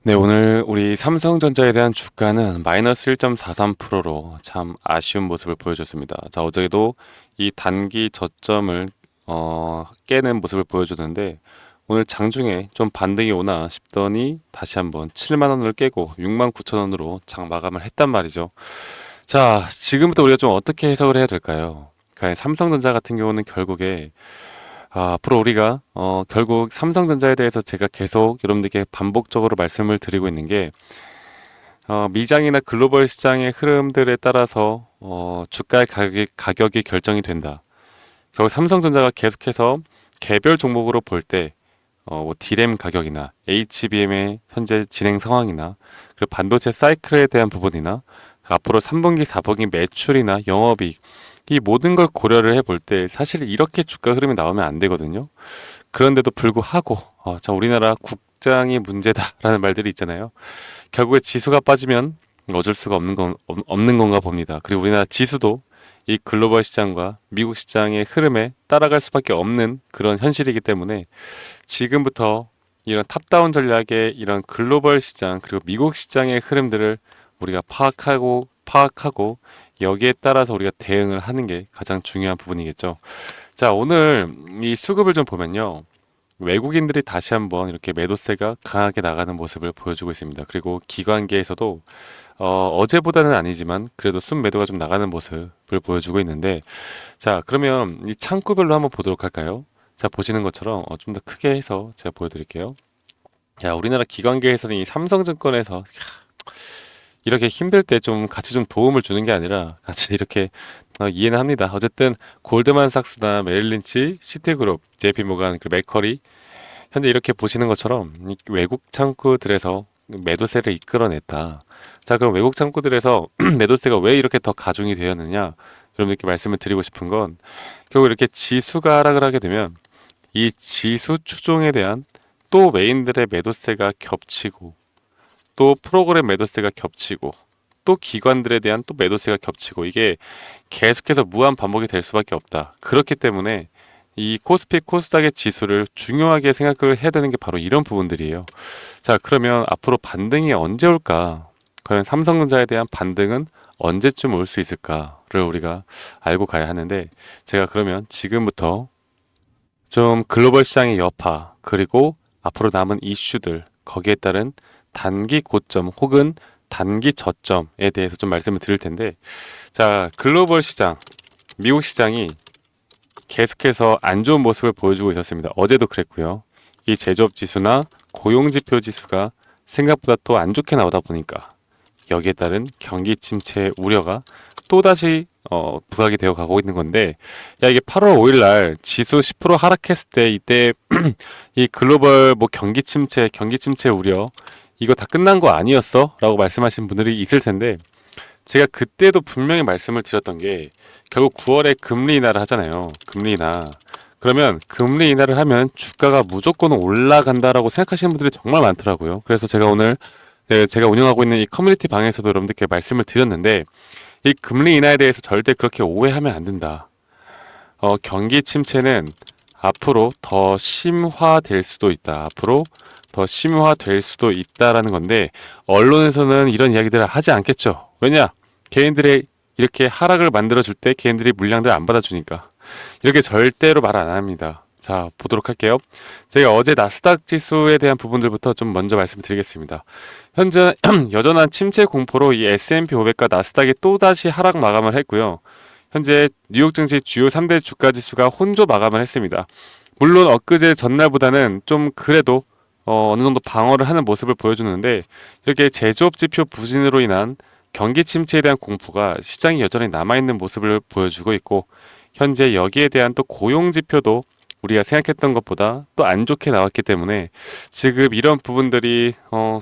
네, 오늘 우리 삼성전자에 대한 주가는 마이너스 1.43%로 참 아쉬운 모습을 보여줬습니다. 자, 어제도 이 단기 저점을 깨는 모습을 보여줬는데 오늘 장중에 좀 반등이 오나 싶더니 다시 한번 7만 원을 깨고 6만 9천 원으로 장 마감을 했단 말이죠. 자, 지금부터 우리가 좀 어떻게 해석을 해야 될까요? 과연 삼성전자 같은 경우는 결국에 앞으로 우리가 결국 삼성전자에 대해서 제가 계속 여러분들께 반복적으로 말씀을 드리고 있는 게 미장이나 글로벌 시장의 흐름들에 따라서 주가의 가격이 결정이 된다. 결국 삼성전자가 계속해서 개별 종목으로 볼 때 뭐 D램 가격이나 HBM의 현재 진행 상황이나 그리고 반도체 사이클에 대한 부분이나 앞으로 3분기, 4분기 매출이나 영업이익 이 모든 걸 고려를 해볼 때 사실 이렇게 주가 흐름이 나오면 안 되거든요. 그런데도 불구하고 자, 우리나라 국장이 문제다라는 말들이 있잖아요. 결국에 지수가 빠지면 어쩔 수가 없는 건가 봅니다. 그리고 우리나라 지수도 이 글로벌 시장과 미국 시장의 흐름에 따라갈 수밖에 없는 그런 현실이기 때문에 지금부터 이런 탑다운 전략의 이런 글로벌 시장 그리고 미국 시장의 흐름들을 우리가 파악하고 여기에 따라서 우리가 대응을 하는 게 가장 중요한 부분이겠죠. 자, 오늘 이 수급을 좀 보면요. 외국인들이 다시 한번 이렇게 매도세가 강하게 나가는 모습을 보여주고 있습니다. 그리고 기관계에서도 어제보다는 아니지만 그래도 순매도가 좀 나가는 모습을 보여주고 있는데 자, 그러면 이 창구별로 한번 보도록 할까요? 자, 보시는 것처럼 좀 더 크게 해서 제가 보여드릴게요. 자, 우리나라 기관계에서는 이 삼성증권에서 이렇게 힘들 때 좀 같이 좀 도움을 주는 게 아니라 같이 이렇게 이해는 합니다. 어쨌든 골드만삭스나 메릴린치, 시티그룹, JP모간, 그리고 맥커리 현재 이렇게 보시는 것처럼 이 외국 창구들에서 매도세를 이끌어냈다. 자, 그럼 외국 창구들에서 매도세가 왜 이렇게 더 가중이 되었느냐? 여러분들께 말씀을 드리고 싶은 건 결국 이렇게 지수가 하락을 하게 되면 이 지수 추종에 대한 또 메인들의 매도세가 겹치고 또 프로그램 매도세가 겹치고 또 기관들에 대한 또 매도세가 겹치고 이게 계속해서 무한 반복이 될 수밖에 없다. 그렇기 때문에 이 코스피 코스닥의 지수를 중요하게 생각을 해야 되는 게 바로 이런 부분들이에요. 자, 그러면 앞으로 반등이 언제 올까? 과연 삼성전자에 대한 반등은 언제쯤 올 수 있을까를 우리가 알고 가야 하는데 제가 그러면 지금부터 좀 글로벌 시장의 여파 그리고 앞으로 남은 이슈들 거기에 따른 단기 고점 혹은 단기 저점에 대해서 좀 말씀을 드릴 텐데 자, 글로벌 시장 미국 시장이 계속해서 안 좋은 모습을 보여주고 있었습니다. 어제도 그랬고요. 이 제조업 지수나 고용 지표 지수가 생각보다 또 안 좋게 나오다 보니까 여기에 따른 경기 침체 우려가 또다시 부각이 되어 가고 있는 건데 야, 이게 8월 5일 날 지수 10% 하락했을 때 이때 이 글로벌 뭐 경기 침체 우려 이거 다 끝난 거 아니었어? 라고 말씀하신 분들이 있을 텐데 제가 그때도 분명히 말씀을 드렸던 게 결국 9월에 금리 인하를 하잖아요. 금리 인하. 그러면 금리 인하를 하면 주가가 무조건 올라간다라고 생각하시는 분들이 정말 많더라고요. 그래서 제가 오늘 제가 운영하고 있는 이 커뮤니티 방에서도 여러분들께 말씀을 드렸는데 이 금리 인하에 대해서 절대 그렇게 오해하면 안 된다. 경기 침체는 앞으로 더 심화될 수도 있다. 앞으로 더 심화될 수도 있다라는 건데 언론에서는 이런 이야기들을 하지 않겠죠. 왜냐? 개인들의 이렇게 하락을 만들어줄 때 개인들이 물량들 안 받아주니까 이렇게 절대로 말 안 합니다. 자, 보도록 할게요. 제가 어제 나스닥 지수에 대한 부분들부터 좀 먼저 말씀드리겠습니다. 현재 여전한 침체 공포로 이 S&P 500과 나스닥이 또다시 하락 마감을 했고요. 현재 뉴욕 증시 주요 3대 주가 지수가 혼조 마감을 했습니다. 물론 엊그제 전날보다는 좀 그래도 어느 정도 방어를 하는 모습을 보여주는데 이렇게 제조업 지표 부진으로 인한 경기 침체에 대한 공포가 시장이 여전히 남아있는 모습을 보여주고 있고 현재 여기에 대한 또 고용 지표도 우리가 생각했던 것보다 또 안 좋게 나왔기 때문에 지금 이런 부분들이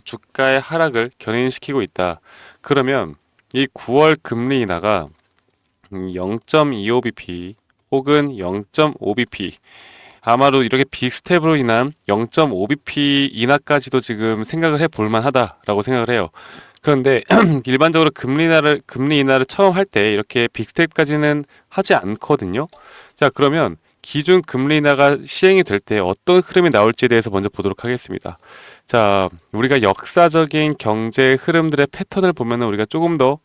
주가의 하락을 견인시키고 있다. 그러면 이 9월 금리 인하가 0.25bp 혹은 0.5bp 아마도 이렇게 빅스텝으로 인한 0.5bp 인하까지도 지금 생각을 해볼 만하다라고 생각을 해요. 그런데 일반적으로 금리 인하를 처음 할 때 이렇게 빅스텝까지는 하지 않거든요. 자, 그러면 기준 금리 인하가 시행이 될 때 어떤 흐름이 나올지에 대해서 먼저 보도록 하겠습니다. 자, 우리가 역사적인 경제 흐름들의 패턴을 보면은 우리가 조금 더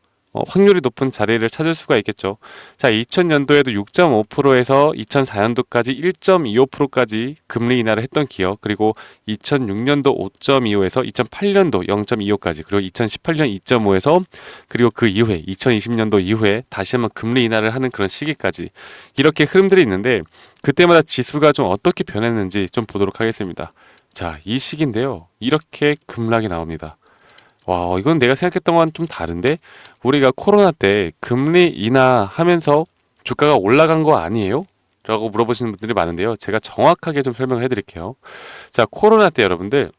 확률이 높은 자리를 찾을 수가 있겠죠. 자, 2000년도에도 6.5%에서 2004년도까지 1.25%까지 금리 인하를 했던 기업, 그리고 2006년도 5.25에서 2008년도 0.25까지, 그리고 2018년 2.5에서 그리고 그 이후에 2020년도 이후에 다시 한번 금리 인하를 하는 그런 시기까지 이렇게 흐름들이 있는데 그때마다 지수가 좀 어떻게 변했는지 좀 보도록 하겠습니다. 자, 이 시기인데요. 이렇게 급락이 나옵니다. 와, 이건 내가 생각했던 거와는 좀 다른데 우리가 코로나 때 금리 인하하면서 주가가 올라간 거 아니에요? 라고 물어보시는 분들이 많은데요. 제가 정확하게 좀 설명을 해드릴게요. 자, 코로나 때 여러분들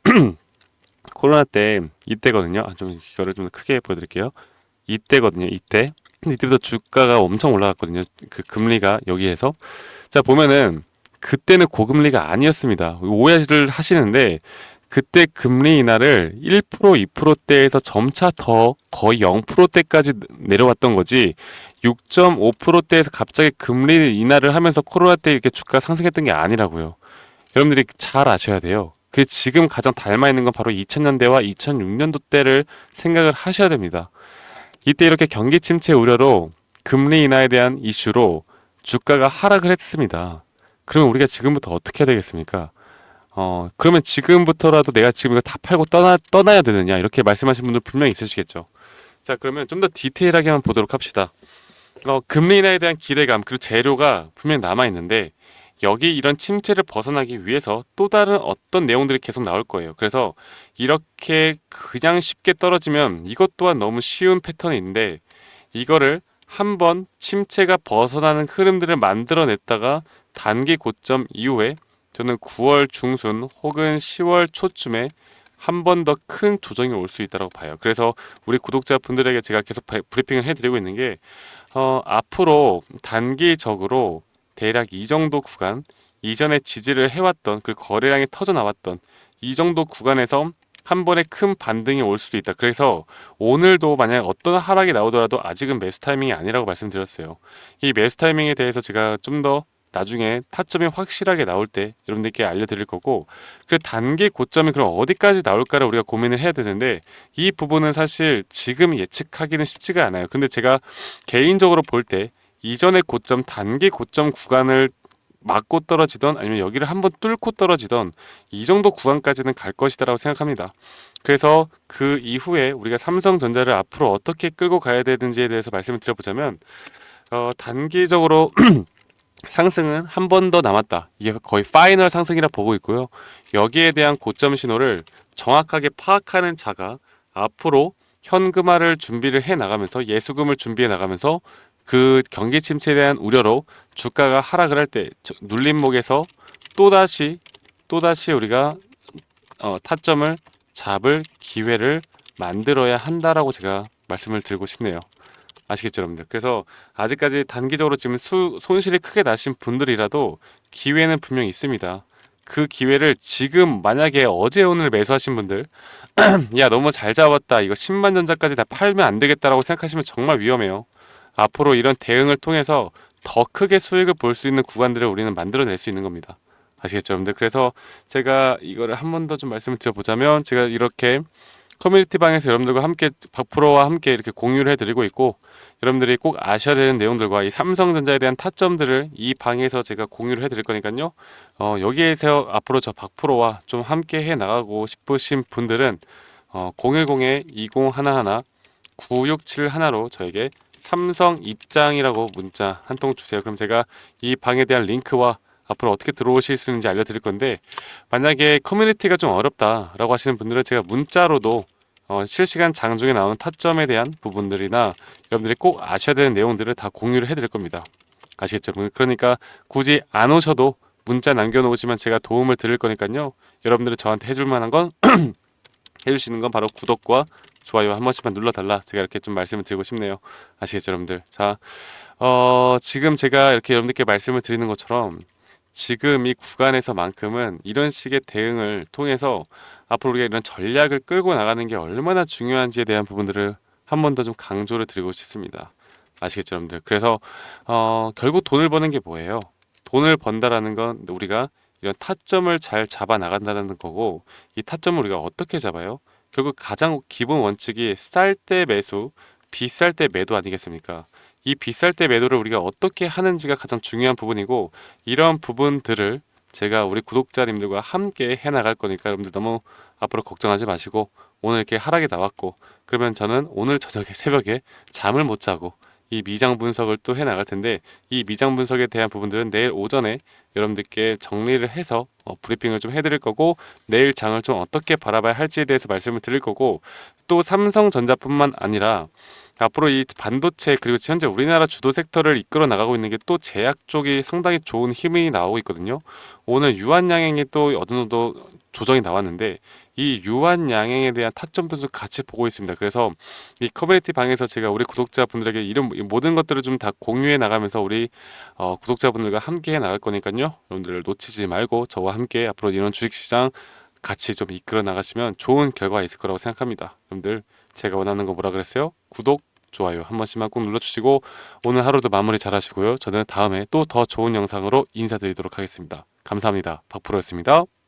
코로나 때 이때거든요. 좀 이거를 좀 크게 보여드릴게요. 이때거든요. 이때부터 주가가 엄청 올라갔거든요. 그 금리가 여기에서 자 보면은 그때는 고금리가 아니었습니다. 오해를 하시는데 그때 금리 인하를 1%, 2%대에서 점차 더 거의 0%대까지 내려왔던 거지 6.5%대에서 갑자기 금리 인하를 하면서 코로나 때 이렇게 주가 상승했던 게 아니라고요. 여러분들이 잘 아셔야 돼요. 그 지금 가장 닮아 있는 건 바로 2000년대와 2006년도 때를 생각을 하셔야 됩니다. 이때 이렇게 경기 침체 우려로 금리 인하에 대한 이슈로 주가가 하락을 했습니다. 그러면 우리가 지금부터 어떻게 해야 되겠습니까? 그러면 지금부터라도 내가 지금 이거 다 팔고 떠나야 되느냐? 이렇게 말씀하신 분들 분명히 있으시겠죠. 자, 그러면 좀 더 디테일하게 한번 보도록 합시다. 금리 인하에 대한 기대감, 그리고 재료가 분명히 남아있는데, 여기 이런 침체를 벗어나기 위해서 또 다른 어떤 내용들이 계속 나올 거예요. 그래서 이렇게 그냥 쉽게 떨어지면 이것 또한 너무 쉬운 패턴인데, 이거를 한번 침체가 벗어나는 흐름들을 만들어냈다가 단기 고점 이후에 저는 9월 중순 혹은 10월 초쯤에 한 번 더 큰 조정이 올 수 있다고 봐요. 그래서 우리 구독자분들에게 제가 계속 브리핑을 해드리고 있는 게 앞으로 단기적으로 대략 이 정도 구간 이전에 지지를 해왔던 그 거래량이 터져 나왔던 이 정도 구간에서 한 번에 큰 반등이 올 수도 있다. 그래서 오늘도 만약 어떤 하락이 나오더라도 아직은 매수 타이밍이 아니라고 말씀드렸어요. 이 매수 타이밍에 대해서 제가 좀 더 나중에 타점이 확실하게 나올 때 여러분들께 알려드릴 거고 그 단기 고점이 그럼 어디까지 나올까를 우리가 고민을 해야 되는데 이 부분은 사실 지금 예측하기는 쉽지가 않아요. 근데 제가 개인적으로 볼 때 이전의 고점 단기 고점 구간을 맞고 떨어지던 아니면 여기를 한번 뚫고 떨어지던 이 정도 구간까지는 갈 것이다라고 생각합니다. 그래서 그 이후에 우리가 삼성전자를 앞으로 어떻게 끌고 가야 되는지에 대해서 말씀을 드려보자면 단기적으로 상승은 한 번 더 남았다. 이게 거의 파이널 상승이라 보고 있고요. 여기에 대한 고점 신호를 정확하게 파악하는 자가 앞으로 현금화를 준비를 해 나가면서 예수금을 준비해 나가면서 그 경기 침체에 대한 우려로 주가가 하락을 할 때 눌림목에서 또다시 우리가 타점을 잡을 기회를 만들어야 한다라고 제가 말씀을 드리고 싶네요. 아시겠죠, 여러분들? 그래서 아직까지 단기적으로 지금 손실이 크게 나신 분들이라도 기회는 분명히 있습니다. 그 기회를 지금 만약에 어제 오늘 매수하신 분들 야 너무 잘 잡았다 이거 10만 전자까지 다 팔면 안 되겠다라고 생각하시면 정말 위험해요. 앞으로 이런 대응을 통해서 더 크게 수익을 볼 수 있는 구간들을 우리는 만들어낼 수 있는 겁니다. 아시겠죠, 여러분들? 그래서 제가 이거를 한 번 더 좀 말씀을 드려보자면 제가 이렇게 커뮤니티 방에서 여러분들과 함께 박프로와 함께 이렇게 공유를 해드리고 있고 여러분들이 꼭 아셔야 되는 내용들과 이 삼성전자에 대한 타점들을 이 방에서 제가 공유를 해드릴 거니까요. 여기에서 앞으로 저 박프로와 좀 함께 해 나가고 싶으신 분들은 010-2011-9671로 저에게 삼성 입장이라고 문자 한 통 주세요. 그럼 제가 이 방에 대한 링크와 앞으로 어떻게 들어오실 수 있는지 알려드릴 건데 만약에 커뮤니티가 좀 어렵다라고 하시는 분들은 제가 문자로도 실시간 장중에 나오는 타점에 대한 부분들이나 여러분들이 꼭 아셔야 되는 내용들을 다 공유를 해드릴 겁니다. 아시겠죠? 그러니까 굳이 안 오셔도 문자 남겨놓으시면 제가 도움을 드릴 거니까요. 여러분들이 저한테 해줄 만한 건 해주시는 건 바로 구독과 좋아요 한 번씩만 눌러달라. 제가 이렇게 좀 말씀을 드리고 싶네요. 아시겠죠, 여러분들? 자, 지금 제가 이렇게 여러분들께 말씀을 드리는 것처럼 지금 이 구간에서만큼은 이런 식의 대응을 통해서 앞으로 우리가 이런 전략을 끌고 나가는 게 얼마나 중요한지에 대한 부분들을 한 번 더 좀 강조를 드리고 싶습니다. 아시겠죠, 여러분들? 그래서 결국 돈을 버는 게 뭐예요? 돈을 번다라는 건 우리가 이런 타점을 잘 잡아 나간다는 거고, 이 타점을 우리가 어떻게 잡아요? 결국 가장 기본 원칙이 쌀 때 매수, 비쌀 때 매도 아니겠습니까? 이 비쌀 때 매도를 우리가 어떻게 하는지가 가장 중요한 부분이고, 이런 부분들을 제가 우리 구독자님들과 함께 해 나갈 거니까 여러분들 너무 앞으로 걱정하지 마시고, 오늘 이렇게 하락이 나왔고 그러면 저는 오늘 저녁에 새벽에 잠을 못 자고 이 미장 분석을 또 해 나갈 텐데, 이 미장 분석에 대한 부분들은 내일 오전에 여러분들께 정리를 해서 브리핑을 좀 해드릴 거고, 내일 장을 좀 어떻게 바라봐야 할지에 대해서 말씀을 드릴 거고, 또 삼성전자뿐만 아니라 앞으로 이 반도체 그리고 현재 우리나라 주도 섹터를 이끌어 나가고 있는 게 또 제약 쪽이 상당히 좋은 힘이 나오고 있거든요. 오늘 유한 양행이 또 어느 정도 조정이 나왔는데, 이 유한 양행에 대한 타점도 좀 같이 보고 있습니다. 그래서 이 커뮤니티 방에서 제가 우리 구독자분들에게 이런 모든 것들을 좀 다 공유해 나가면서 우리 구독자분들과 함께 해 나갈 거니까요. 여러분들 놓치지 말고 저와 함께 앞으로 이런 주식시장 같이 좀 이끌어 나가시면 좋은 결과가 있을 거라고 생각합니다. 여러분들 제가 원하는 거 뭐라 그랬어요? 구독, 좋아요 한 번씩만 꼭 눌러주시고 오늘 하루도 마무리 잘 하시고요. 저는 다음에 또 더 좋은 영상으로 인사드리도록 하겠습니다. 감사합니다. 박프로였습니다.